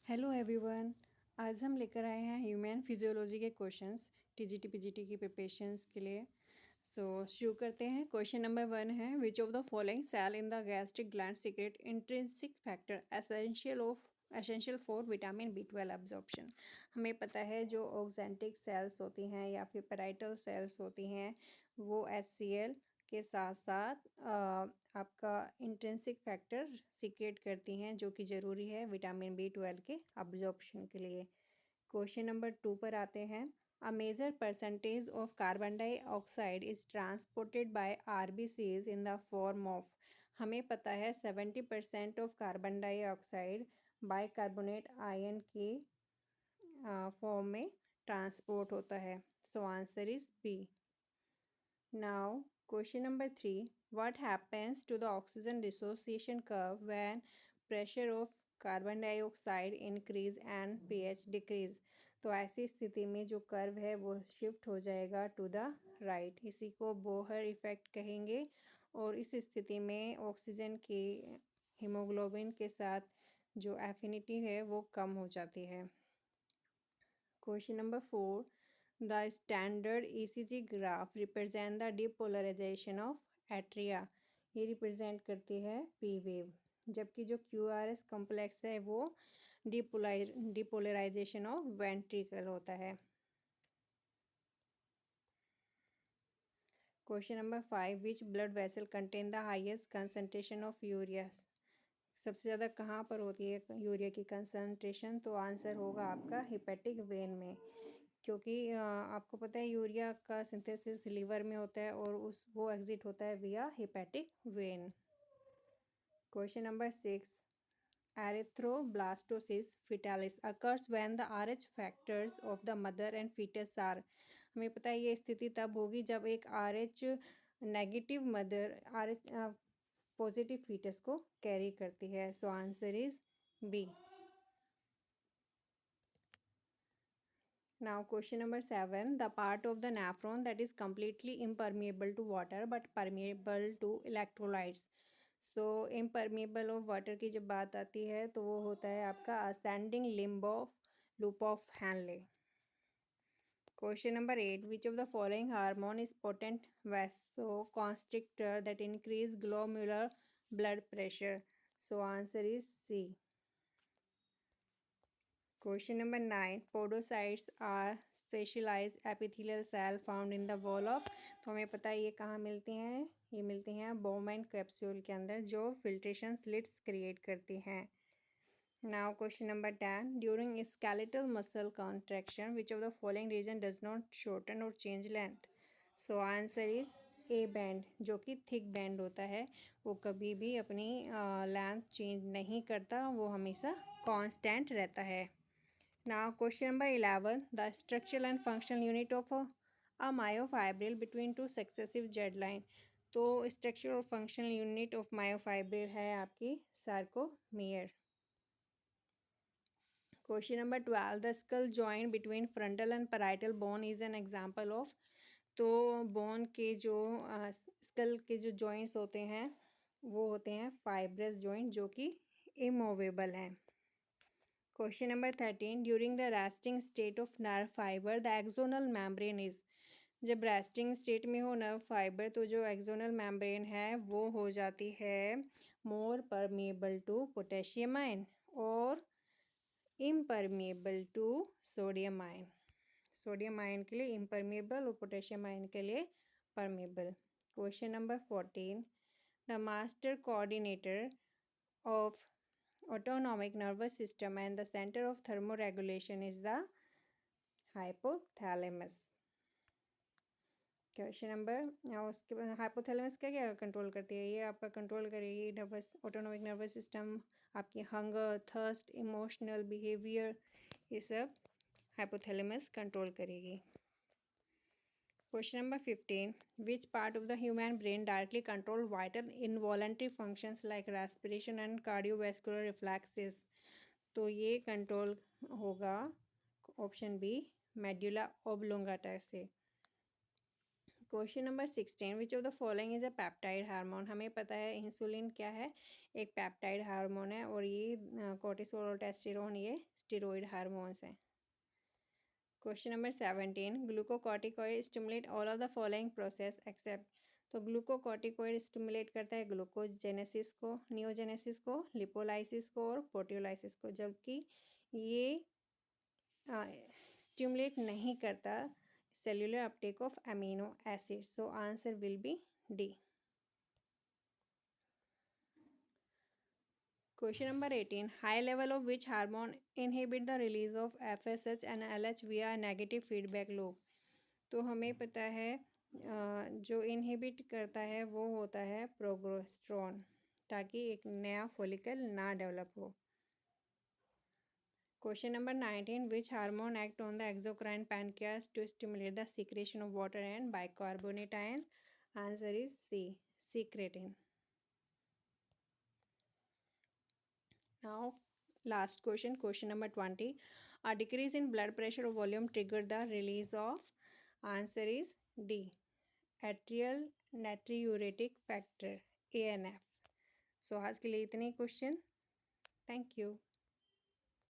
Hello everyone. आज हम लेकर आए हैं ह्यूमन फिजियोलॉजी के क्वेश्चंस टीजीटी पीजीटी की प्रिपरेशंस के लिए। शुरू करते हैं। क्वेश्चन नंबर 1 है, which of the following cell in the gastric gland secrete intrinsic factor essential for vitamin B12 absorption. हमें पता है जो ऑक्जेंटिक सेल्स होती हैं या फिर पैराइटल सेल्स होती हैं वो HCl के साथ साथ आपका इंट्रिंसिक फैक्टर सीक्रेट करती हैं जो कि ज़रूरी है विटामिन B12 के अब्जॉर्प्शन के लिए। क्वेश्चन नंबर 2 पर आते हैं। A major percentage of carbon dioxide is transported by RBCs in the form of. हमें पता है 70% of carbon dioxide bicarbonate ion के फॉर्म में ट्रांसपोर्ट होता है। So answer is B. Now, question number 3. What happens to the oxygen dissociation curve when pressure of carbon dioxide increase and pH decrease? तो ऐसी स्थिति में जो कर्व है वो शिफ्ट हो जाएगा टू द राइट। इसी को बोहर इफेक्ट कहेंगे और इस स्थिति में ऑक्सीजन की हीमोग्लोबिन के साथ जो एफिनिटी है वो कम हो जाती है। Question number 4. The standard ECG graph represent the depolarization of atria. ये रिप्रेजेंट करती है P wave, जबकि जो QRS कॉम्प्लेक्स है वो डिपोलराइजेशन ऑफ वेंट्रिकल होता है। Question number 5. Which blood vessel contain the highest concentration of urea? सबसे ज़्यादा कहाँ पर होती है यूरिया की कंसंट्रेशन? तो आंसर होगा आपका हिपेटिक वेन में, क्योंकि आपको पता है यूरिया का सिंथेसिस लीवर में होता है और वो एग्जिट होता है via hepatic vein. Question number 6. Erythroblastosis fetalis occurs when the RH factors of the mother and fetus are. हमें पता है ये स्थिति तब होगी जब एक RH negative mother RH positive fetus को कैरी करती है। So answer is B. Now question number 7. The part of the nephron that is completely impermeable to water but permeable to electrolytes. So impermeable of water की जब बात आती है तो वो होता है आपका ascending limb of loop of Henle. Question number 8. Which of the following hormone is potent vasoconstrictor that increase glomerular blood pressure? So answer is C. Question number 9. Podocytes are specialized epithelial cell found in the wall of. तो हमें पता है ये कहाँ मिलती हैं? ये मिलती हैं बोमेन कैप्सूल के अंदर जो फिल्ट्रेशन स्लिट्स क्रिएट करती हैं। Now question number 10. During skeletal muscle contraction, which of the following region does not shorten or change length? So answer is A band, जो कि थिक बैंड होता है वो कभी भी अपनी लेंथ चेंज नहीं करता, वो हमेशा कांस्टेंट रहता है। Now question number 11. The structural and functional unit of a myofibril between two successive Z line. तो structural और functional unit of myofibril है आपकी sarcomere. Question number 12. The skull joint between frontal and parietal bone is an example of. तो bone के जो school के जो joints होते हैं वो होते हैं फाइब्रस जॉइंट जो कि इमूवेबल हैं। Question number 13. During the resting state of nerve fiber, the axonal membrane is. जब रेस्टिंग स्टेट में हो नर्व फाइबर तो जो एक्सोनल मेम्ब्रेन है वो हो जाती है more permeable to potassium ion और impermeable to sodium ion. Sodium ion के लिए इम्परमेबल और पोटेशियम आयन के लिए permeable. Question number 14. The master coordinator of autonomic nervous system and the center of thermoregulation is the hypothalamus. Question number उसके बाद hypothalamus क्या क्या कंट्रोल करती है? ये आपका कंट्रोल करेगी नर्वस ऑटोनॉमिक नर्वस सिस्टम, आपकी हंगर, थर्स्ट, इमोशनल बिहेवियर, ये सब हाइपोथैलेमस कंट्रोल करेगी। Question number 15. Which part of the human brain directly control vital involuntary functions like respiration and cardiovascular reflexes? तो ये कंट्रोल होगा ऑप्शन बी मेडुला ओब्लोंगाटा से। Question number 16 which of the following is a peptide hormone. हमें पता है insulin क्या है, एक पेप्टाइड हार्मोन है, और ये कोर्टिसोल और टेस्टोस्टेरोन ये स्टेरॉइड हार्मोन्स हैं। Question number 17 glucocorticoid stimulate all of the following process except. तो ग्लूकोकॉर्टिकॉइड स्टिमुलेट करता है ग्लूकोजेनेसिस को, नियोजेनेसिस को, लिपोलाइसिस को और प्रोटियोलाइसिस को, जबकि ये स्टिमुलेट नहीं करता cellular uptake of amino acids. So answer will be D. Question number 18. High level of which hormone inhibit the release of FSH and LH via negative feedback loop? तो हमें पता है जो इनहिबिट करता है वो होता है प्रोगेस्टेरोन, ताकि एक नया फॉलिकल ना डेवलप हो। Question number 19. Which hormone act on the exocrine pancreas to stimulate the secretion of water and bicarbonate ions? Answer is C. Secretin. Now, last question. Question number 20. A decrease in blood pressure or volume trigger the release of? Answer is D. Atrial natriuretic factor ANF. So आज के लिए इतने question. Thank you.